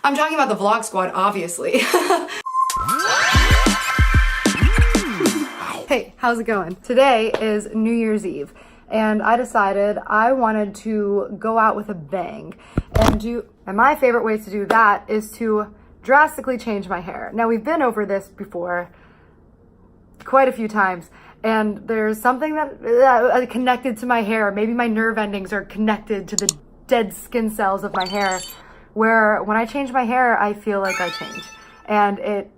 I'm talking about the vlog squad, obviously. Hey, how's it going? Today is New Year's Eve, and I decided I wanted to go out with a bang and my favorite way to do that is to drastically change my hair. Now, we've been over this before quite a few times, and there's something that connected to my hair. Maybe my nerve endings are connected to the dead skin cells of my hair, where when I change my hair, I feel like I change, and it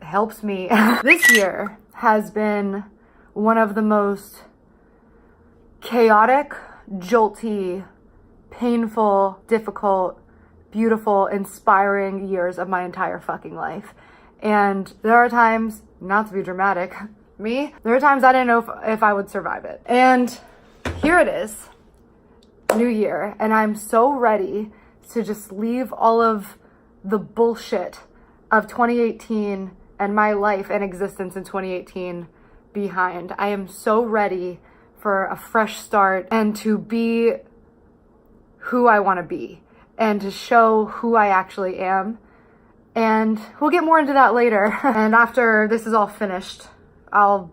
helps me. This year has been one of the most chaotic, jolty, painful, difficult, beautiful, inspiring years of my entire fucking life. And there are times, not to be dramatic, there are times I didn't know if I would survive it. And here it is, New Year, and I'm so ready to just leave all of the bullshit of 2018 and my life and existence in 2018 behind. I am so ready for a fresh start and to be who I want to be and to show who I actually am. And we'll get more into that later. And after this is all finished, I'll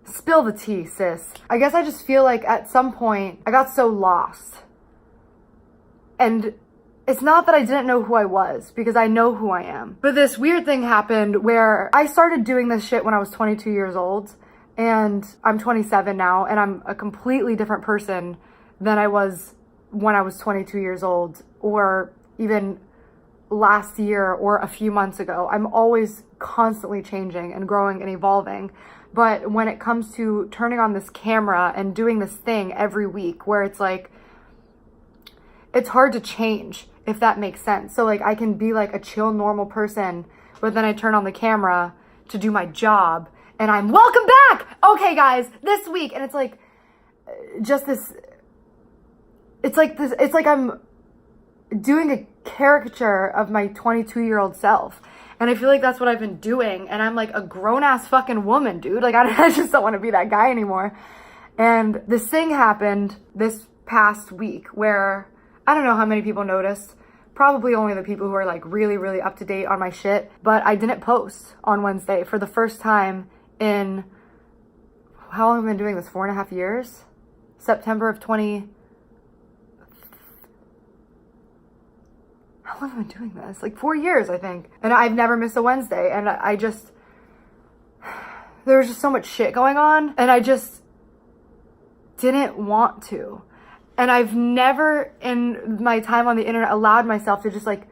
spill the tea, sis. I guess I just feel like at some point I got so lost. And it's not that I didn't know who I was, because I know who I am. But this weird thing happened where I started doing this shit when I was 22 years old, and I'm 27 now, and I'm a completely different person than I was when I was 22 years old, or even last year or a few months ago. I'm always constantly changing and growing and evolving. But when it comes to turning on this camera and doing this thing every week where it's like, it's hard to change, if that makes sense. So like I can be like a chill, normal person, but then I turn on the camera to do my job and I'm welcome back. Okay guys, this week. And it's like, just this, it's like I'm doing a caricature of my 22-year-old self. And I feel like that's what I've been doing. And I'm like a grown ass fucking woman, dude. Like I just don't want to be that guy anymore. And this thing happened this past week where I don't know how many people noticed. Probably only the people who are like really, really up to date on my shit. But I didn't post on Wednesday for the first time in, how long have I been doing this? 4.5 years? September of 20. How long have I been doing this? Like 4 years, I think. And I've never missed a Wednesday. And there was just so much shit going on. And I just didn't want to. And I've never in my time on the internet allowed myself to just like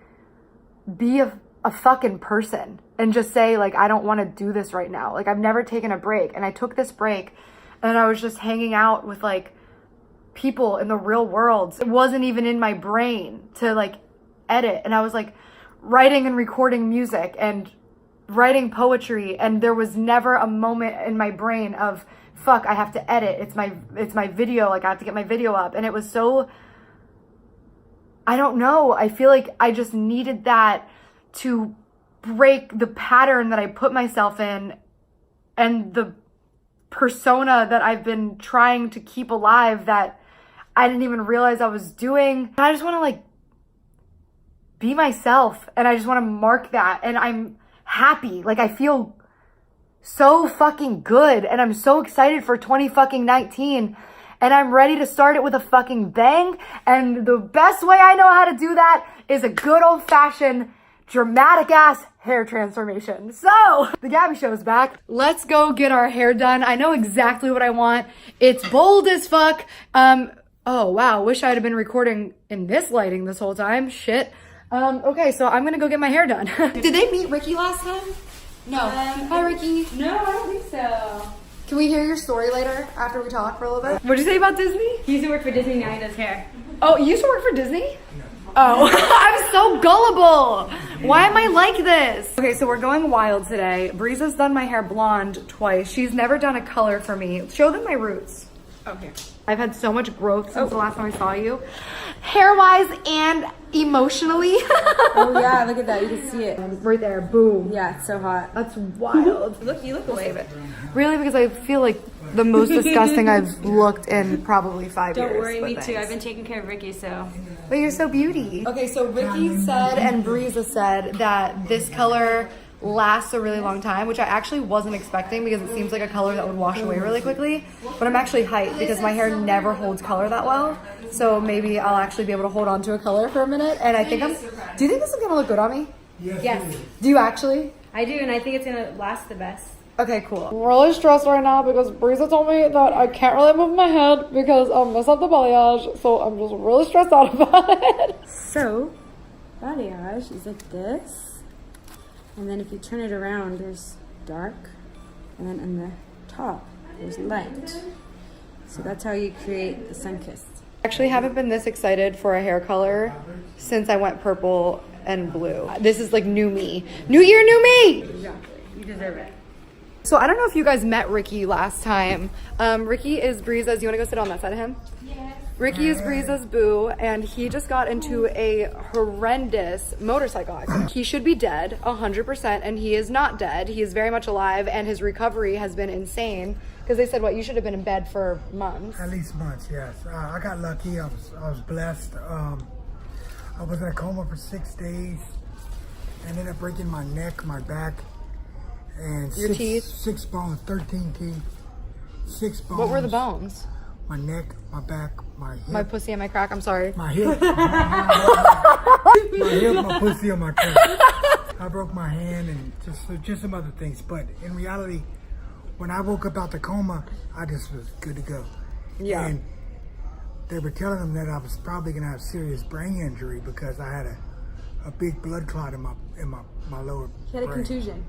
be a fucking person and just say like, I don't want to do this right now. Like I've never taken a break, and I took this break and I was just hanging out with like people in the real world. It wasn't even in my brain to like edit. And I was like writing and recording music and writing poetry. And there was never a moment in my brain of, fuck, I have to edit. It's my video. Like I have to get my video up. And it was so, I don't know. I feel like I just needed that to break the pattern that I put myself in and the persona that I've been trying to keep alive that I didn't even realize I was doing. And I just want to like be myself. And I just want to mark that. And I'm happy. Like I feel so fucking good, and I'm so excited for 2019, and I'm ready to start it with a fucking bang. And the best way I know how to do that is a good old-fashioned dramatic ass hair transformation. So the Gabbie show is back. Let's go get our hair done. I know exactly what I want. It's bold as fuck. Oh wow, wish I'd have been recording in this lighting this whole time. Shit. Okay, so I'm gonna go get my hair done. Did they meet Ricky last time? No. Hi, Ricky. No, I don't think so. Can we hear your story later after we talk for a little bit? What'd you say about Disney? He used to work for Disney, now he does hair. Oh, you used to work for Disney? Oh, I'm so gullible. Why am I like this? Okay, so we're going wild today. Breeza's done my hair blonde twice. She's never done a color for me. Show them my roots. Okay. I've had so much growth since the last time I saw you. Hair-wise and emotionally. Oh yeah, look at that. You can see it. Right there, boom. Yeah, it's so hot. That's wild. You look away. Really, because I feel like the most disgusting I've looked in probably 5 years. Don't worry, but me thanks. too. I've been taking care of Ricky, so. But you're so beauty. Okay, so Ricky said and Breeza said that this color lasts a really long time, which I actually wasn't expecting because it seems like a color that would wash away really quickly. But I'm actually hyped because my hair never holds color that well. So maybe I'll actually be able to hold on to a color for a minute. And I think do you think this is gonna look good on me? Yes. Do you actually? I do, and I think it's gonna last the best. Okay, cool. I'm really stressed right now because Breeza told me that I can't really move my head because I'll mess up the balayage. So I'm just really stressed out about it. So, balayage is like this. And then if you turn it around, there's dark. And then in the top, there's light. So that's how you create the sun-kissed. I actually haven't been this excited for a hair color since I went purple and blue. This is like new me. New year, new me! Exactly. You deserve it. So I don't know if you guys met Ricky last time. Ricky is Breeza's, you wanna go sit on that side of him? Yes. Ricky is Breeza's boo, and he just got into a horrendous motorcycle accident. He should be dead, 100%, and he is not dead. He is very much alive, and his recovery has been insane. Because they said, what, you should have been in bed for months. At least months, yes. I got lucky. I was blessed. I was in a coma for 6 days. I ended up breaking my neck, my back, and Your teeth? 6 bones, 13 teeth, 6 bones. What were the bones? My neck, my back, my hip. My pussy and my crack, I'm sorry. My hip. my hip, my pussy, and my crack. I broke my hand and just some other things. But in reality, when I woke up out the coma, I just was good to go. Yeah. And they were telling them that I was probably gonna have serious brain injury because I had a big blood clot in my lower He had a brain. contusion.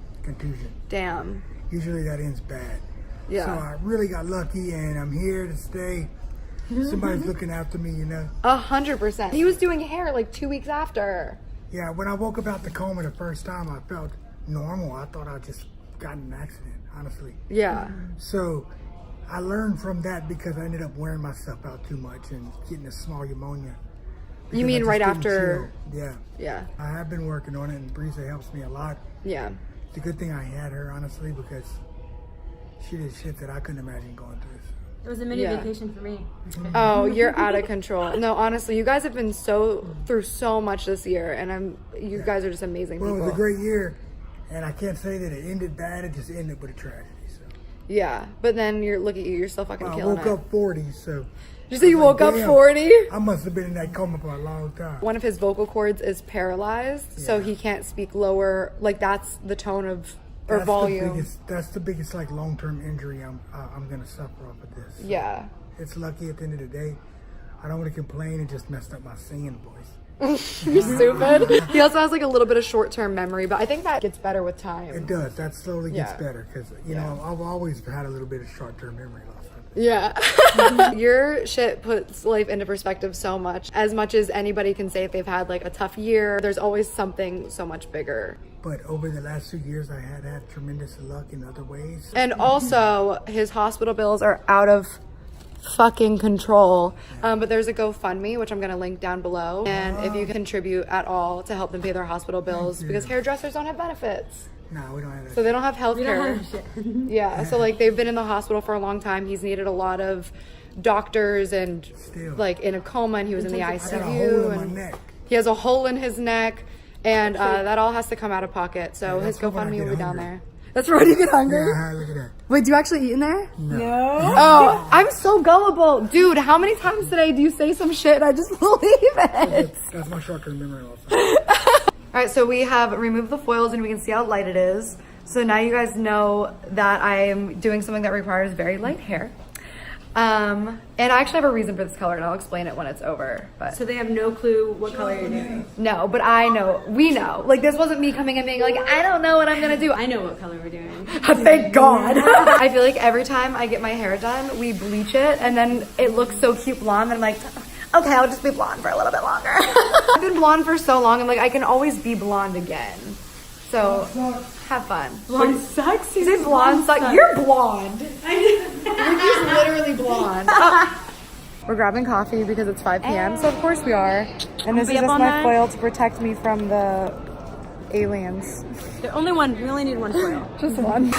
Damn. Usually that ends bad. Yeah. So I really got lucky, and I'm here to stay. Somebody's looking after me, you know. 100%. He was doing hair like 2 weeks after. Yeah, when I woke up out the coma the first time, I felt normal. I thought I just got in an accident, honestly. Yeah. So I learned from that because I ended up wearing myself out too much and getting a small pneumonia. You mean Because I right just didn't after? chill. Yeah. Yeah. I have been working on it, and Breeza helps me a lot. Yeah. It's a good thing I had her, honestly, because she did shit that I couldn't imagine going through. It was a mini Yeah. vacation for me. Oh, you're out of control. No, honestly, you guys have been through so much this year, and you guys are just amazing Well, people. it was a great year, and I can't say that it ended bad. It just ended with a tragedy. So Yeah, but then look at you, you're still fucking I killing woke it. up 40, so Did you say you woke up damn. 40? I must have been in that coma for a long time. One of his vocal cords is paralyzed, so Yeah. he can't speak lower. Like that's the tone of or That's volume. That's the biggest like long-term injury I'm gonna suffer off of this. So Yeah. it's lucky at the end of the day. I don't want to complain. It just messed up my singing voice. You're stupid. He also has like a little bit of short-term memory, but I think that gets better with time. It does. That slowly gets Yeah. better because you know I've always had a little bit of short-term memory loss. Yeah. Your shit puts life into perspective so much. As much as anybody can say if they've had like a tough year, there's always something so much bigger. But over the last 2 years, I had tremendous luck in other ways. And also, his hospital bills are out of fucking control. But there's a GoFundMe, which I'm going to link down below. And if you contribute at all to help them pay their hospital bills, because hairdressers don't have benefits. No, we don't have that. So they don't have health We care. don't have shit. Yeah, so like they've been in the hospital for a long time. He's needed a lot of doctors and Still. like in a coma, and he was in the I got a hole ICU. in my And neck. he has a hole in his neck, and that all has to come out of pocket. So Yeah, his that's for when I GoFundMe will get be down hungry. there. That's for when you get hungry? Yeah, look at that. Wait, do you actually eat in there? No. Oh, I'm so gullible. Dude, how many times today do you say some shit and I just believe it? That's my short-term memory loss. All right, so we have removed the foils and we can see how light it is. So now you guys know that I am doing something that requires very light hair. And I actually have a reason for this color, and I'll explain it when it's over. But So they have no clue what color you're doing. no, but I know, we know. Like this wasn't me coming and being like, I don't know what I'm gonna do. I know what color we're doing. Thank God. I feel like every time I get my hair done, we bleach it, and then it looks so cute blonde. And I'm like, okay, I'll just be blonde for a little bit longer. I've been blonde for so long, and like I can always be blonde again. So have fun. Blonde sucks. Is it blonde? You're blonde. Ricky's literally blonde. We're grabbing coffee because it's 5 p.m. So of course we are. And this is just my foil to protect me from the aliens. The only one. We only need one foil. Just one.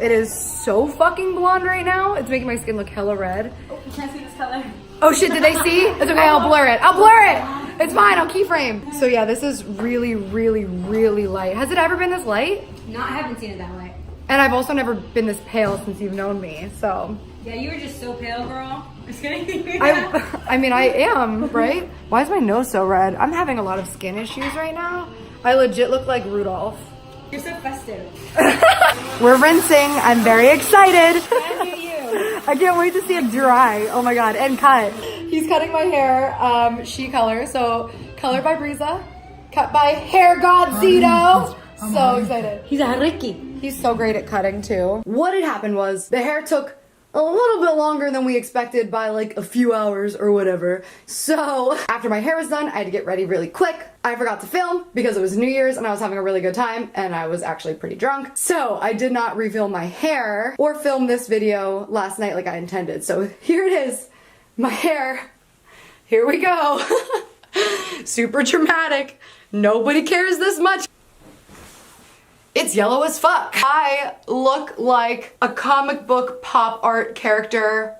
It is so fucking blonde right now. It's making my skin look hella red. Oh, you can't see this color. Oh shit, did they see? It's okay, I'll blur it. I'll blur it. It's fine, I'll keyframe. So yeah, this is really, really, really light. Has it ever been this light? No, I haven't seen it that way. And I've also never been this pale since you've known me, so. Yeah, you were just so pale, girl. Just kidding. I mean, I am, right? Why is my nose so red? I'm having a lot of skin issues right now. I legit look like Rudolph. You're so festive. We're rinsing. I'm very excited. I knew you. I can't wait to see it dry. Oh my god, and cut. He's cutting my hair, she color. So, color by Breeza, cut by Hair God Zito. So excited. He's a Ricky. He's so great at cutting too. What had happened was the hair took a little bit longer than we expected by like a few hours or whatever. So after my hair was done, I had to get ready really quick. I forgot to film because it was New Year's and I was having a really good time and I was actually pretty drunk. So I did not refilm my hair or film this video last night like I intended. So here it is, my hair. Here we go. Super dramatic. Nobody cares this much. It's yellow as fuck. I look like a comic book pop art character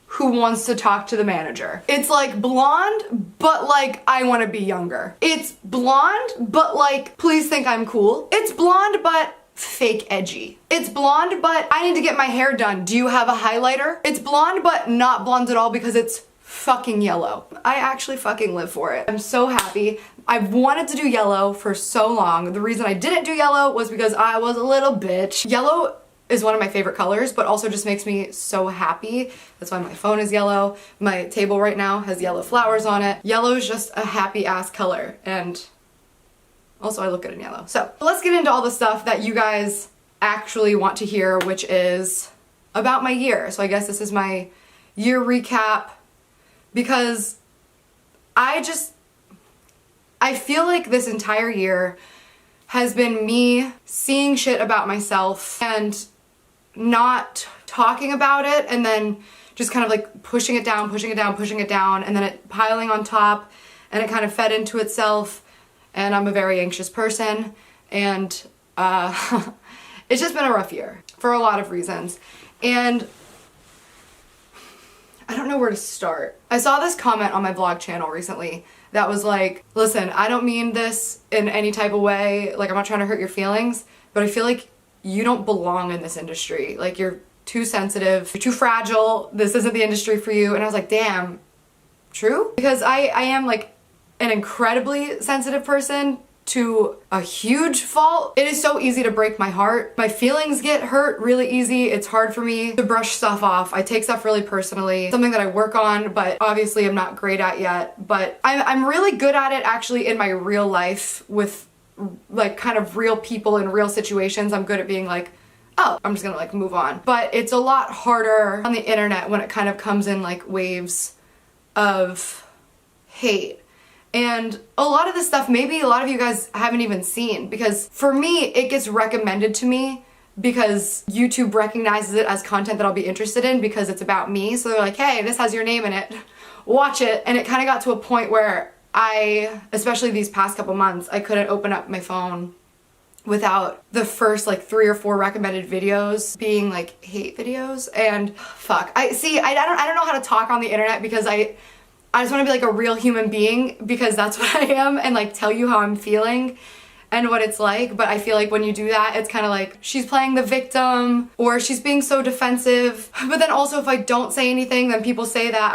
who wants to talk to the manager. It's like blonde, but like I want to be younger. It's blonde, but like please think I'm cool. It's blonde, but fake edgy. It's blonde, but I need to get my hair done. Do you have a highlighter? It's blonde, but not blonde at all because it's fucking yellow. I actually fucking live for it. I'm so happy. I've wanted to do yellow for so long. The reason I didn't do yellow was because I was a little bitch. Yellow is one of my favorite colors, but also just makes me so happy. That's why my phone is yellow. My table right now has yellow flowers on it. Yellow is just a happy ass color, and also I look good in yellow. So let's get into all the stuff that you guys actually want to hear, which is about my year. So I guess this is my year recap, because I feel like this entire year has been me seeing shit about myself and not talking about it, and then just kind of like pushing it down, and then it piling on top, and it kind of fed into itself. And I'm a very anxious person, and it's just been a rough year for a lot of reasons. And I don't know where to start. I saw this comment on my vlog channel recently that was like, listen, I don't mean this in any type of way, like I'm not trying to hurt your feelings, but I feel like you don't belong in this industry. Like you're too sensitive, you're too fragile, this isn't the industry for you. And I was like, damn, true? Because I am like an incredibly sensitive person to a huge fault. It is so easy to break my heart. My feelings get hurt really easy. It's hard for me to brush stuff off. I take stuff really personally. Something that I work on, but obviously I'm not great at yet. But I'm really good at it actually in my real life with like kind of real people in real situations. I'm good at being like, oh, I'm just gonna like move on. But it's a lot harder on the internet when it kind of comes in like waves of hate. And a lot of this stuff, maybe a lot of you guys haven't even seen, because for me, it gets recommended to me because YouTube recognizes it as content that I'll be interested in because it's about me. So they're like, hey, this has your name in it, watch it. And it kind of got to a point where especially these past couple months, I couldn't open up my phone without the first like 3 or 4 recommended videos being like hate videos. And fuck, I don't know how to talk on the internet because I just want to be like a real human being, because that's what I am, and like tell you how I'm feeling and what it's like. But I feel like when you do that, it's kind of like she's playing the victim or she's being so defensive. But then also if I don't say anything, then people say that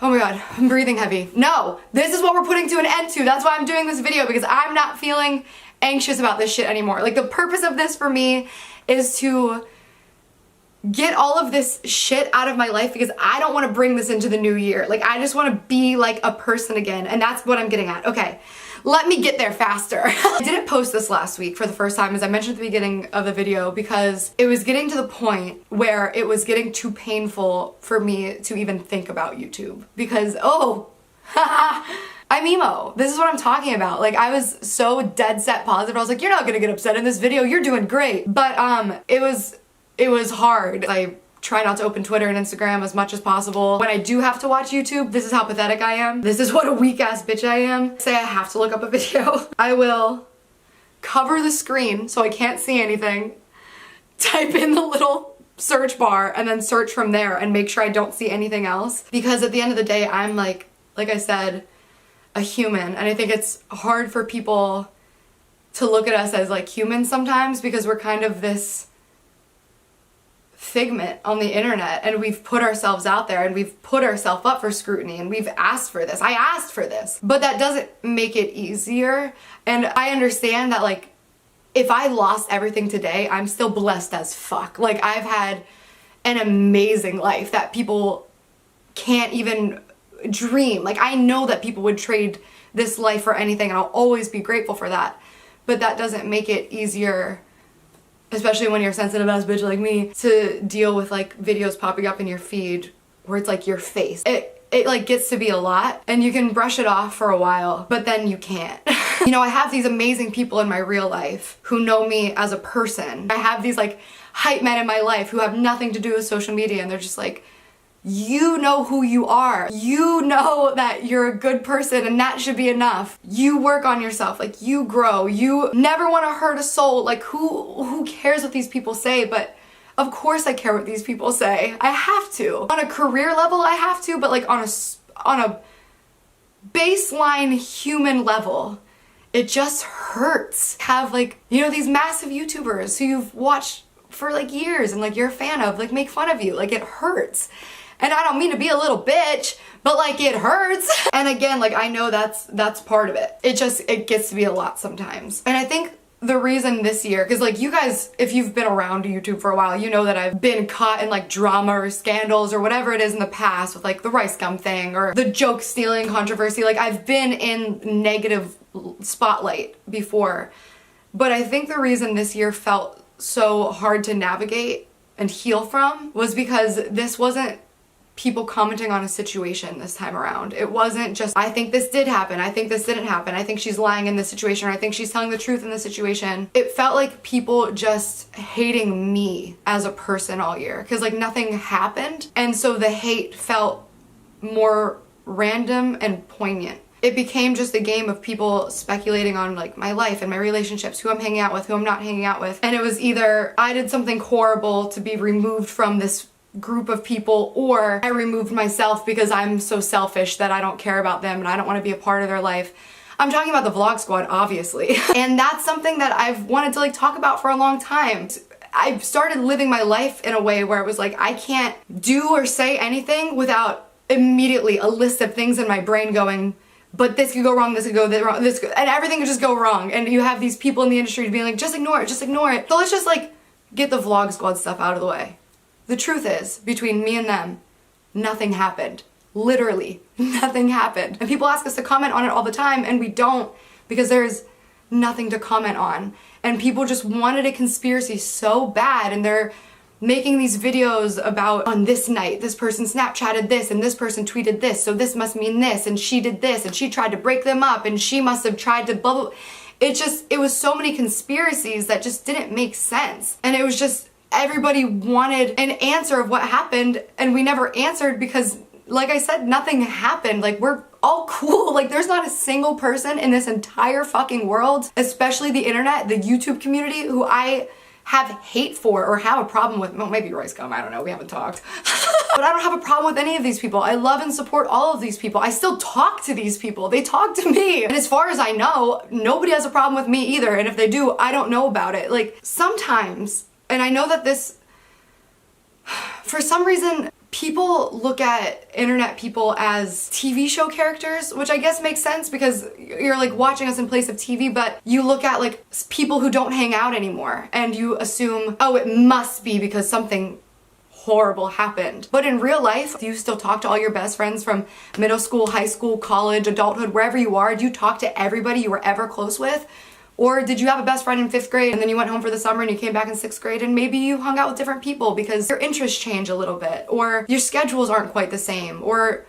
oh my god, I'm breathing heavy. No, this is what we're putting to an end to. That's why I'm doing this video, because I'm not feeling anxious about this shit anymore. Like the purpose of this for me is to get all of this shit out of my life, because I don't want to bring this into the new year. Like I just want to be like a person again, and that's what I'm getting at. Okay, let me get there faster. I didn't post this last week for the first time, as I mentioned at the beginning of the video, because it was getting to the point where it was getting too painful for me to even think about YouTube. Because I I'm emo. This is what I'm talking about. Like, I was so dead set positive. I was like, you're not gonna get upset in this video. You're doing great. But it was hard. I try not to open Twitter and Instagram as much as possible. When I do have to watch YouTube, this is how pathetic I am. This is what a weak ass bitch I am. Say I have to look up a video. I will cover the screen so I can't see anything, type in the little search bar, and then search from there and make sure I don't see anything else. Because at the end of the day, I'm like I said, a human. And I think it's hard for people to look at us as like humans sometimes, because we're kind of this figment on the internet, and we've put ourselves out there and we've put ourselves up for scrutiny, and we've asked for this. I asked for this, but that doesn't make it easier. And I understand that, like, if I lost everything today, I'm still blessed as fuck. Like, I've had an amazing life that people can't even dream. Like, I know that people would trade this life for anything, and I'll always be grateful for that. But that doesn't make it easier, especially when you're a sensitive ass bitch like me, to deal with like videos popping up in your feed where it's like your face. It like gets to be a lot, and you can brush it off for a while, but then you can't. You know, I have these amazing people in my real life who know me as a person. I have these like hype men in my life who have nothing to do with social media, and they're just like, you know who you are. You know that you're a good person, and that should be enough. You work on yourself, like, you grow. You never want to hurt a soul. Like, who cares what these people say? But of course I care what these people say. I have to. On a career level, I have to, but like on a baseline human level, it just hurts. Have like, you know, these massive YouTubers who you've watched for like years and like you're a fan of, like, make fun of you. Like, it hurts. And I don't mean to be a little bitch, but like, it hurts. And again, like, I know that's part of it. It gets to be a lot sometimes. And I think the reason this year, because like, you guys, if you've been around YouTube for a while, you know that I've been caught in like drama or scandals or whatever it is in the past with like the rice gum thing or the joke stealing controversy. Like, I've been in negative spotlight before. But I think the reason this year felt so hard to navigate and heal from was because this wasn't people commenting on a situation this time around. It wasn't just, I think this did happen, I think this didn't happen, I think she's lying in this situation, or I think she's telling the truth in this situation. It felt like people just hating me as a person all year, because like nothing happened, and so the hate felt more random and poignant. It became just a game of people speculating on like my life and my relationships, who I'm hanging out with, who I'm not hanging out with. And it was either I did something horrible to be removed from this group of people, or I removed myself because I'm so selfish that I don't care about them and I don't want to be a part of their life. I'm talking about the Vlog Squad, obviously. And that's something that I've wanted to like talk about for a long time. I've started living my life in a way where it was like, I can't do or say anything without immediately a list of things in my brain going, but this could go wrong, this could go wrong, this could, and everything could just go wrong. And you have these people in the industry being like, just ignore it, just ignore it. So let's just like get the Vlog Squad stuff out of the way. The truth is, between me and them, nothing happened. Literally, nothing happened. And people ask us to comment on it all the time, and we don't, because there's nothing to comment on. And people just wanted a conspiracy so bad, and they're making these videos about, on this night, this person Snapchatted this, and this person tweeted this, so this must mean this, and she did this, and she tried to break them up, and she must have tried to blah, blah. It was so many conspiracies that just didn't make sense. And it was just, everybody wanted an answer of what happened, and we never answered because, like I said, nothing happened. Like, we're all cool. Like, there's not a single person in this entire fucking world, especially the internet, the YouTube community, who I have hate for or have a problem with. Well, maybe Roy's come, I don't know, we haven't talked. But I don't have a problem with any of these people. I love and support all of these people. I still talk to these people. They talk to me. And as far as I know, nobody has a problem with me either. And if they do, I don't know about it. Like, sometimes, and I know that this, for some reason, people look at internet people as TV show characters, which I guess makes sense because you're like watching us in place of TV, but you look at like people who don't hang out anymore and you assume, oh, it must be because something horrible happened. But in real life, do you still talk to all your best friends from middle school, high school, college, adulthood, wherever you are? Do you talk to everybody you were ever close with? Or did you have a best friend in 5th grade and then you went home for the summer and you came back in 6th grade and maybe you hung out with different people because your interests change a little bit, or your schedules aren't quite the same, or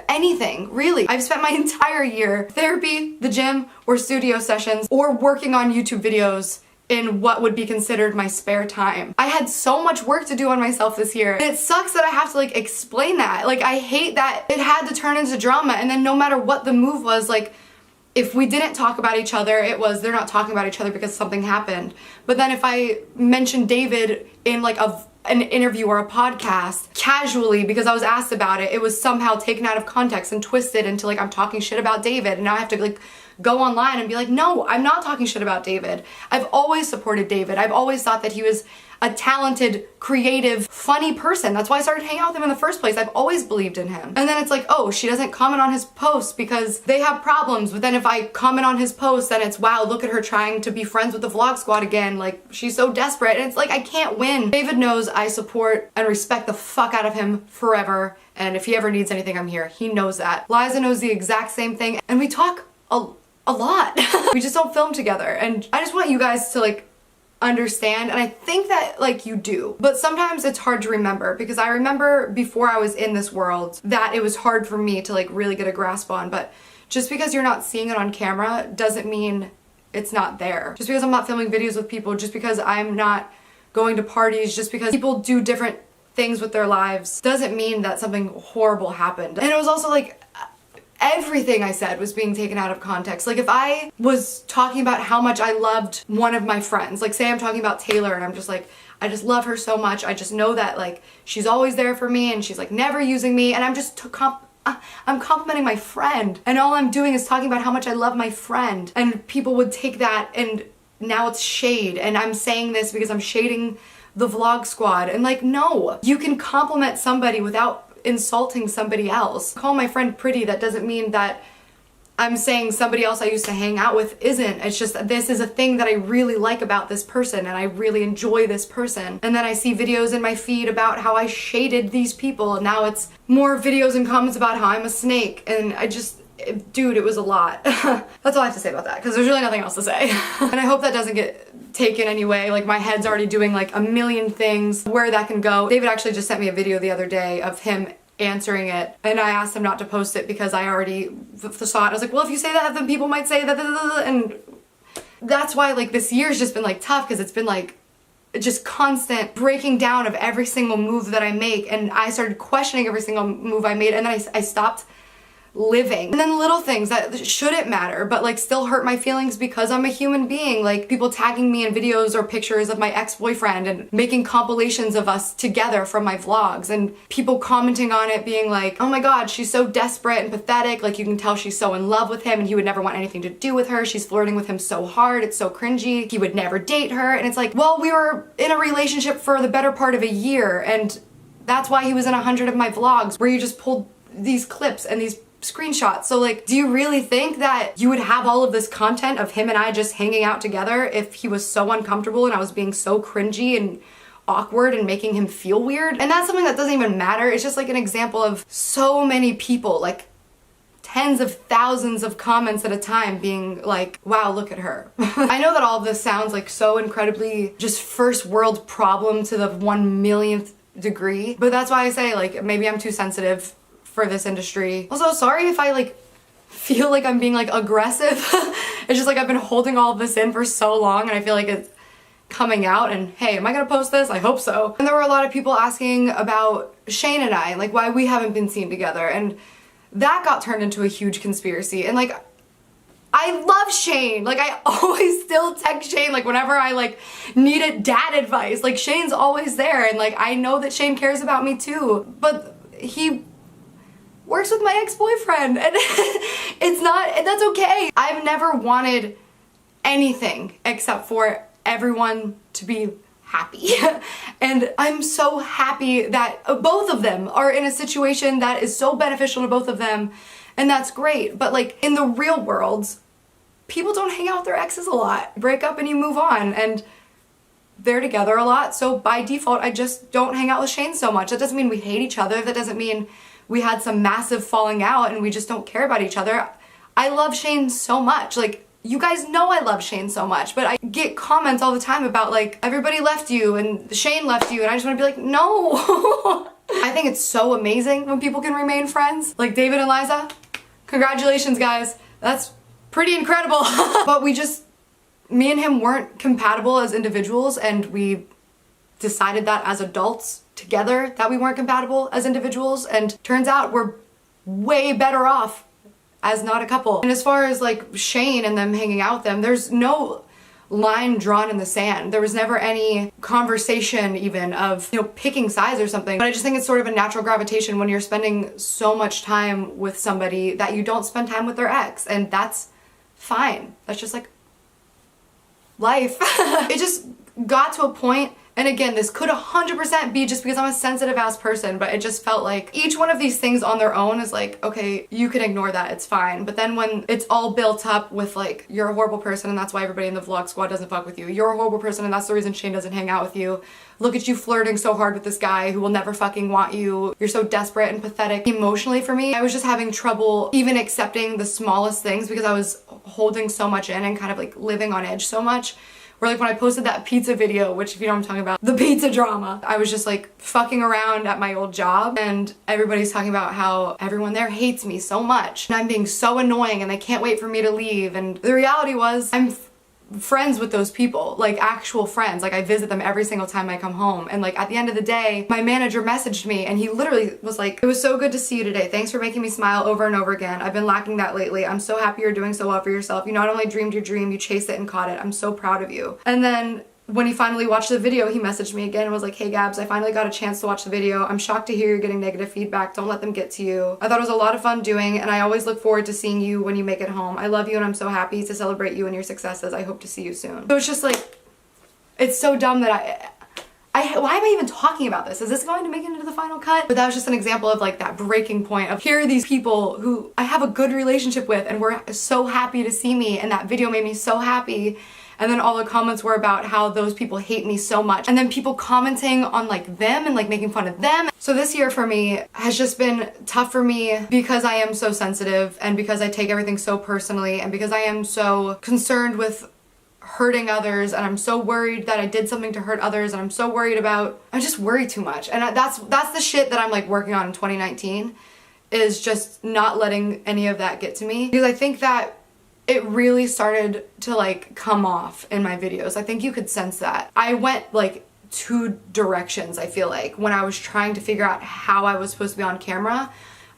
anything, really. I've spent my entire year therapy, the gym, or studio sessions, or working on YouTube videos in what would be considered my spare time. I had so much work to do on myself this year. And it sucks that I have to like explain that. Like, I hate that it had to turn into drama, and then no matter what the move was, like, if we didn't talk about each other, it was they're not talking about each other because something happened. But then if I mentioned David in like an interview or a podcast casually because I was asked about it, it was somehow taken out of context and twisted into like I'm talking shit about David, and now I have to like go online and be like, no, I'm not talking shit about David. I've always supported David. I've always thought that he was a talented, creative, funny person. That's why I started hanging out with him in the first place. I've always believed in him. And then it's like, oh, she doesn't comment on his posts because they have problems. But then if I comment on his posts, then it's, wow, look at her trying to be friends with the vlog squad again. Like, she's so desperate. And it's like, I can't win. David knows I support and respect the fuck out of him forever. And if he ever needs anything, I'm here. He knows that. Liza knows the exact same thing. And we talk a lot. We just don't film together. And I just want you guys to like understand, and I think that like you do, but sometimes it's hard to remember, because I remember before I was in this world that it was hard for me to like really get a grasp on. But just because you're not seeing it on camera doesn't mean it's not there. Just because I'm not filming videos with people, just because I'm not going to parties, just because people do different things with their lives, doesn't mean that something horrible happened. And it was also like everything I said was being taken out of context. Like, if I was talking about how much I loved one of my friends, like say I'm talking about Taylor and I'm just like, I just love her so much, I just know that like she's always there for me and she's like never using me, and I'm just I'm complimenting my friend, and all I'm doing is talking about how much I love my friend, and people would take that and now it's shade, and I'm saying this because I'm shading the vlog squad. And like, no, you can compliment somebody without insulting somebody else. Call my friend pretty, that doesn't mean that I'm saying somebody else I used to hang out with isn't. It's just that this is a thing that I really like about this person and I really enjoy this person. And then I see videos in my feed about how I shaded these people, and now it's more videos and comments about how I'm a snake, and I just, dude, it was a lot. That's all I have to say about that, because there's really nothing else to say. And I hope that doesn't get taken anyway. Like, my head's already doing like a million things where that can go. David actually just sent me a video the other day of him answering it, and I asked him not to post it because I already saw it. I was like, well, if you say that, then people might say that, and that's why like this year's just been like tough, because it's been like just constant breaking down of every single move that I make, and I started questioning every single move I made, and then I stopped living. And then little things that shouldn't matter but like still hurt my feelings because I'm a human being, like people tagging me in videos or pictures of my ex-boyfriend and making compilations of us together from my vlogs, and people commenting on it being like, oh my god, she's so desperate and pathetic, like you can tell she's so in love with him and he would never want anything to do with her, she's flirting with him so hard, it's so cringy, he would never date her. And it's like, well, we were in a relationship for the better part of a year, and that's why he was in 100 of my vlogs where you just pulled these clips and these screenshots. So like, do you really think that you would have all of this content of him and I just hanging out together if he was so uncomfortable and I was being so cringy and awkward and making him feel weird? And that's something that doesn't even matter. It's just like an example of so many people, like tens of thousands of comments at a time being like, wow, look at her. I know that all of this sounds like so incredibly just first world problem to the 1 millionth degree, but that's why I say like maybe I'm too sensitive for this industry. Also, sorry if I like feel like I'm being like aggressive. It's just like I've been holding all of this in for so long and I feel like it's coming out, and hey, am I gonna post this? I hope so. And there were a lot of people asking about Shane and I, like why we haven't been seen together, and that got turned into a huge conspiracy. And like, I love Shane. Like, I always still text Shane like whenever I like needed dad advice. Like, Shane's always there, and like I know that Shane cares about me too, but he works with my ex-boyfriend, and it's not, and that's okay. I've never wanted anything except for everyone to be happy. And I'm so happy that both of them are in a situation that is so beneficial to both of them, and that's great. But like, in the real world, people don't hang out with their exes a lot. Break up and you move on, and they're together a lot, so by default I just don't hang out with Shane so much. That doesn't mean we hate each other, that doesn't mean we had some massive falling out and we just don't care about each other. I love Shane so much. Like, you guys know I love Shane so much, but I get comments all the time about like, everybody left you and Shane left you, and I just want to be like, no. I think it's so amazing when people can remain friends. Like David and Liza, congratulations guys. That's pretty incredible. But me and him weren't compatible as individuals, and we decided that as adults together that we weren't compatible as individuals, and turns out we're way better off as not a couple. And as far as like Shane and them hanging out with them, there's no line drawn in the sand. There was never any conversation even of, you know, picking sides or something. But I just think it's sort of a natural gravitation when you're spending so much time with somebody that you don't spend time with their ex, and that's fine. That's just like life. It just got to a point, and again, this could 100% be just because I'm a sensitive ass person, but it just felt like each one of these things on their own is like, okay, you can ignore that, it's fine. But then when it's all built up with like, you're a horrible person and that's why everybody in the vlog squad doesn't fuck with you. You're a horrible person and that's the reason Shane doesn't hang out with you. Look at you flirting so hard with this guy who will never fucking want you. You're so desperate and pathetic. Emotionally for me, I was just having trouble even accepting the smallest things because I was holding so much in and kind of like living on edge so much. Where like when I posted that pizza video, which if you know what I'm talking about, the pizza drama, I was just like fucking around at my old job and everybody's talking about how everyone there hates me so much and I'm being so annoying and they can't wait for me to leave. And the reality was I'm friends with those people, like actual friends. Like I visit them every single time I come home, and like at the end of the day my manager messaged me and he literally was like, it was so good to see you today, thanks for making me smile over and over again, I've been lacking that lately, I'm so happy you're doing so well for yourself, you not only dreamed your dream, you chased it and caught it, I'm so proud of you. And then when he finally watched the video, he messaged me again and was like, hey Gabs, I finally got a chance to watch the video. I'm shocked to hear you're getting negative feedback. Don't let them get to you. I thought it was a lot of fun doing, and I always look forward to seeing you when you make it home. I love you and I'm so happy to celebrate you and your successes. I hope to see you soon. So it's just like, it's so dumb that why am I even talking about this? Is this going to make it into the final cut? But that was just an example of like that breaking point of, here are these people who I have a good relationship with and were so happy to see me, and that video made me so happy. And then all the comments were about how those people hate me so much. And then people commenting on like them and like making fun of them. So this year for me has just been tough for me because I am so sensitive and because I take everything so personally and because I am so concerned with hurting others, and I'm so worried that I did something to hurt others, and I'm so worried about, I just worry too much. And that's the shit that I'm like working on in 2019, is just not letting any of that get to me. Because I think that it really started to like come off in my videos. I think you could sense that. I went like two directions, I feel like, when I was trying to figure out how I was supposed to be on camera.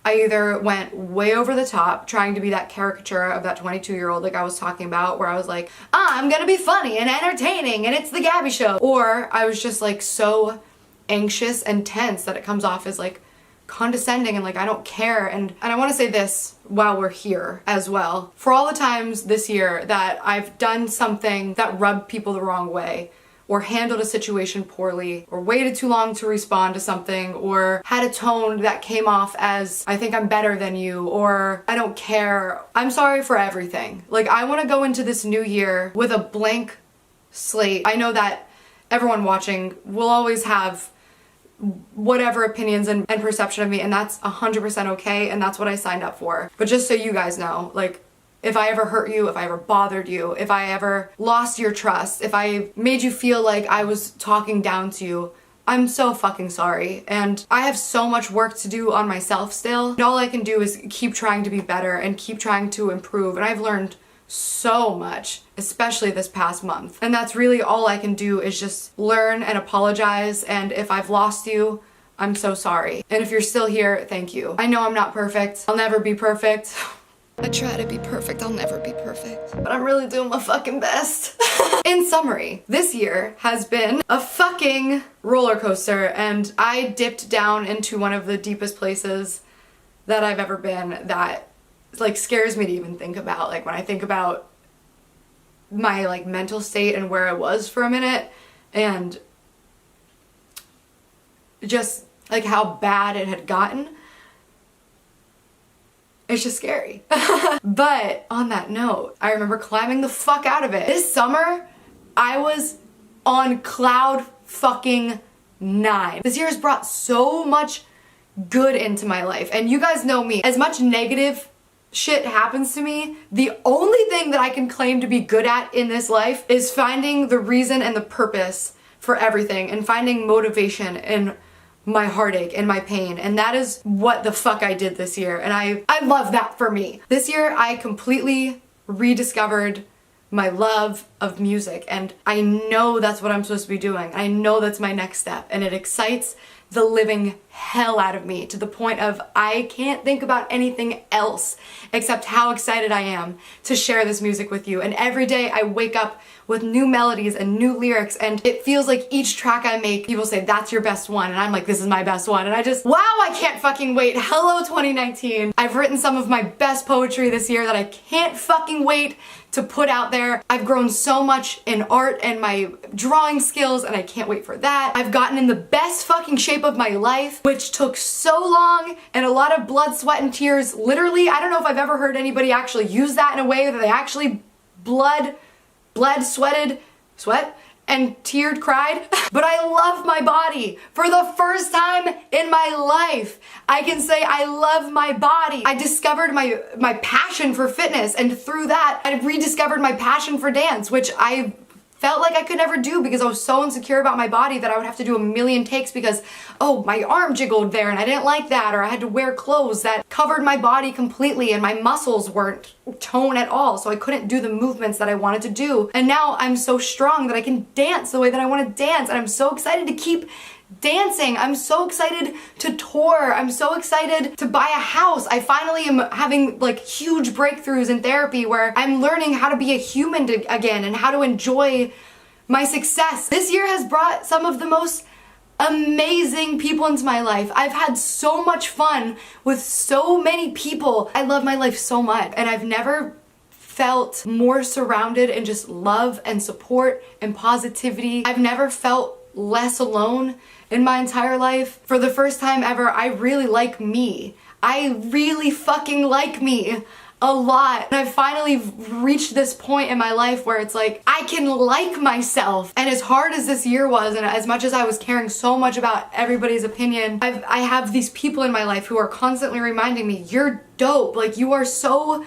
I either went way over the top, trying to be that caricature of that 22-year-old like I was talking about, where I was like, I'm gonna be funny and entertaining and it's the Gabbie Show. Or I was just like so anxious and tense that it comes off as like condescending and like I don't care. And I want to say this while we're here as well. For all the times this year that I've done something that rubbed people the wrong way, or handled a situation poorly, or waited too long to respond to something, or had a tone that came off as, I think I'm better than you, or I don't care, I'm sorry for everything. Like, I want to go into this new year with a blank slate. I know that everyone watching will always have whatever opinions and perception of me, and that's 100% okay, and that's what I signed up for. But just so you guys know, like, if I ever hurt you, if I ever bothered you, if I ever lost your trust, if I made you feel like I was talking down to you, I'm so fucking sorry. And I have so much work to do on myself still. And all I can do is keep trying to be better and keep trying to improve. And I've learned so much, especially this past month. And that's really all I can do, is just learn and apologize. And if I've lost you, I'm so sorry. And if you're still here, thank you. I know I'm not perfect. I'll never be perfect. I try to be perfect, I'll never be perfect. But I'm really doing my fucking best. In summary, this year has been a fucking roller coaster, and I dipped down into one of the deepest places that I've ever been that like scares me to even think about. Like when I think about my like mental state and where I was for a minute, and just like how bad it had gotten. It's just scary. But on that note, I remember climbing the fuck out of it. This summer, I was on cloud fucking 9. This year has brought so much good into my life. And you guys know me. As much negative shit happens to me, the only thing that I can claim to be good at in this life is finding the reason and the purpose for everything, and finding motivation in my heartache and my pain. And that is what the fuck I did this year. And I love that for me. This year I completely rediscovered my love of music, and I know that's what I'm supposed to be doing. I know that's my next step, and it excites the living hell out of me to the point of I can't think about anything else except how excited I am to share this music with you. And every day I wake up with new melodies and new lyrics, and it feels like each track I make, people say, that's your best one, and I'm like, this is my best one. And I just, wow, I can't fucking wait. Hello 2019. I've written some of my best poetry this year that I can't fucking wait to put out there. I've grown so much in art and my drawing skills, and I can't wait for that. I've gotten in the best fucking shape of my life, which took so long and a lot of blood, sweat, and tears. Literally, I don't know if I've ever heard anybody actually use that in a way that they actually bled, sweated, and teared, cried. But I love my body. For the first time in my life, I can say I love my body. I discovered my passion for fitness, and through that, I rediscovered my passion for dance, which I felt like I could never do because I was so insecure about my body that I would have to do a million takes because, oh, my arm jiggled there and I didn't like that, or I had to wear clothes that covered my body completely and my muscles weren't tone at all, so I couldn't do the movements that I wanted to do. And now I'm so strong that I can dance the way that I want to dance, and I'm so excited to keep dancing. I'm so excited to tour. I'm so excited to buy a house. I finally am having like huge breakthroughs in therapy where I'm learning how to be a human again and how to enjoy my success. This year has brought some of the most amazing people into my life. I've had so much fun with so many people. I love my life so much, and I've never felt more surrounded in just love and support and positivity. I've never felt less alone in my entire life. For the first time ever, I really like me. I really fucking like me a lot. And I've finally reached this point in my life where it's like, I can like myself. And as hard as this year was, and as much as I was caring so much about everybody's opinion, I have these people in my life who are constantly reminding me, you're dope. Like, you are so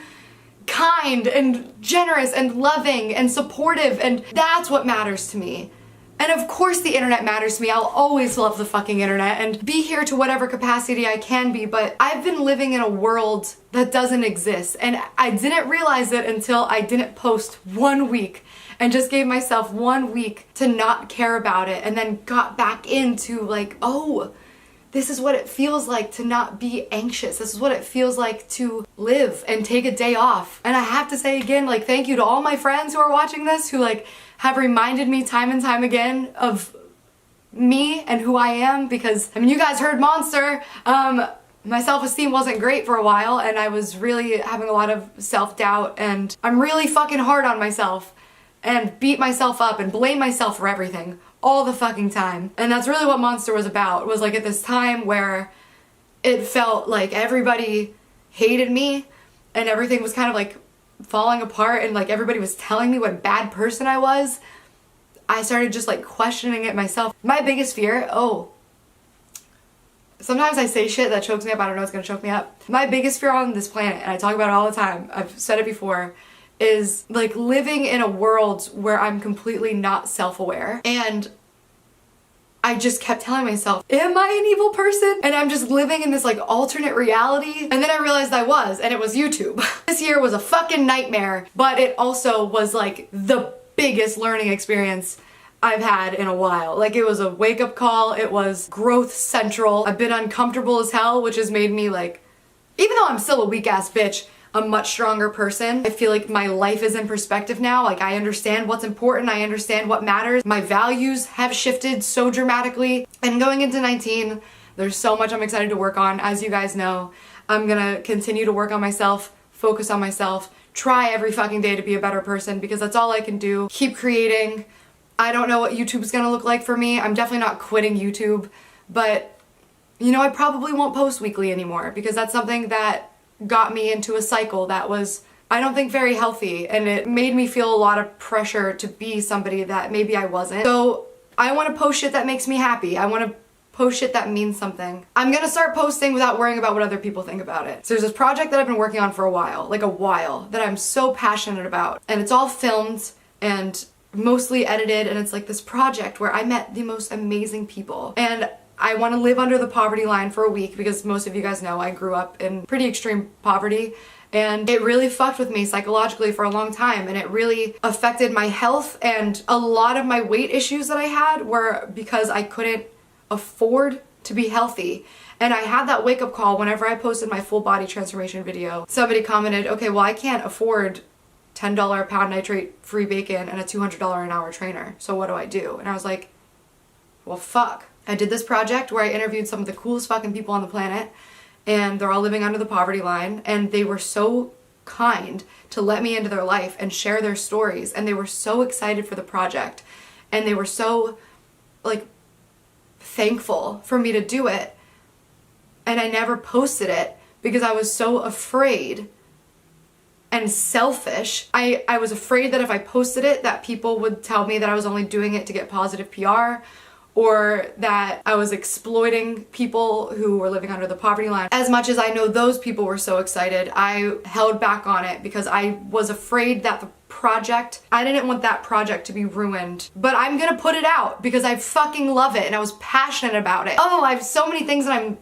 kind and generous and loving and supportive, and that's what matters to me. And of course the internet matters to me. I'll always love the fucking internet and be here to whatever capacity I can be, but I've been living in a world that doesn't exist, and I didn't realize it until I didn't post 1 week and just gave myself 1 week to not care about it, and then got back into like, oh, this is what it feels like to not be anxious. This is what it feels like to live and take a day off. And I have to say again, like, thank you to all my friends who are watching this, who like have reminded me time and time again of me and who I am, because, I mean, you guys heard Monster. My self-esteem wasn't great for a while, and I was really having a lot of self-doubt, and I'm really fucking hard on myself and beat myself up and blame myself for everything all the fucking time. And that's really what Monster was about. It was like at this time where it felt like everybody hated me and everything was kind of like falling apart, and like everybody was telling me what a bad person I was. I started just like questioning it myself. My biggest fear, sometimes I say shit that chokes me up. I don't know what's gonna choke me up. My biggest fear on this planet, and I talk about it all the time, I've said it before, is like living in a world where I'm completely not self-aware. And I just kept telling myself, am I an evil person? And I'm just living in this like alternate reality. And then I realized I was, and it was YouTube. This year was a fucking nightmare, but it also was like the biggest learning experience I've had in a while. Like, it was a wake-up call. It was growth central. I've been uncomfortable as hell, which has made me like, even though I'm still a weak-ass bitch, a much stronger person. I feel like my life is in perspective now. Like, I understand what's important. I understand what matters. My values have shifted so dramatically. And going into 19, there's so much I'm excited to work on. As you guys know, I'm gonna continue to work on myself, focus on myself, try every fucking day to be a better person, because that's all I can do. Keep creating. I don't know what YouTube's gonna look like for me. I'm definitely not quitting YouTube, but you know, I probably won't post weekly anymore, because that's something that got me into a cycle that was, I don't think, very healthy, and it made me feel a lot of pressure to be somebody that maybe I wasn't. So I want to post shit that makes me happy. I want to post shit that means something. I'm gonna start posting without worrying about what other people think about it. So there's this project that I've been working on for a while, that I'm so passionate about, and it's all filmed and mostly edited, and it's like this project where I met the most amazing people, and I want to live under the poverty line for a week because most of you guys know I grew up in pretty extreme poverty. And it really fucked with me psychologically for a long time, and it really affected my health, and a lot of my weight issues that I had were because I couldn't afford to be healthy. And I had that wake-up call whenever I posted my full body transformation video. Somebody commented, okay, well, I can't afford $10 a pound nitrate free bacon and a $200 an hour trainer, so what do I do? And I was like, well, fuck. I did this project where I interviewed some of the coolest fucking people on the planet, and they're all living under the poverty line, and they were so kind to let me into their life and share their stories, and they were so excited for the project, and they were so like thankful for me to do it. And I never posted it because I was so afraid and selfish. I was afraid that if I posted it that people would tell me that I was only doing it to get positive PR, or that I was exploiting people who were living under the poverty line. As much as I know those people were so excited, I held back on it because I was afraid that the project, I didn't want that project to be ruined. But I'm gonna put it out because I fucking love it and I was passionate about it. Oh, I have so many things that I'm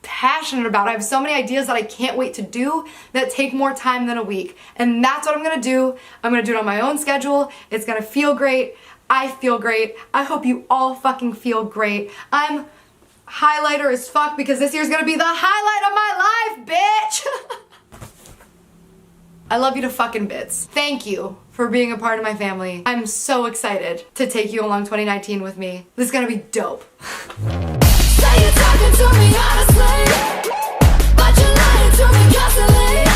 passionate about. I have so many ideas that I can't wait to do that take more time than a week. And that's what I'm gonna do. I'm gonna do it on my own schedule. It's gonna feel great. I feel great. I hope you all fucking feel great. I'm highlighter as fuck because this year's gonna be the highlight of my life, bitch! I love you to fucking bits. Thank you for being a part of my family. I'm so excited to take you along 2019 with me. This is gonna be dope. Say you're talking to me honestly, but you're lying to me constantly.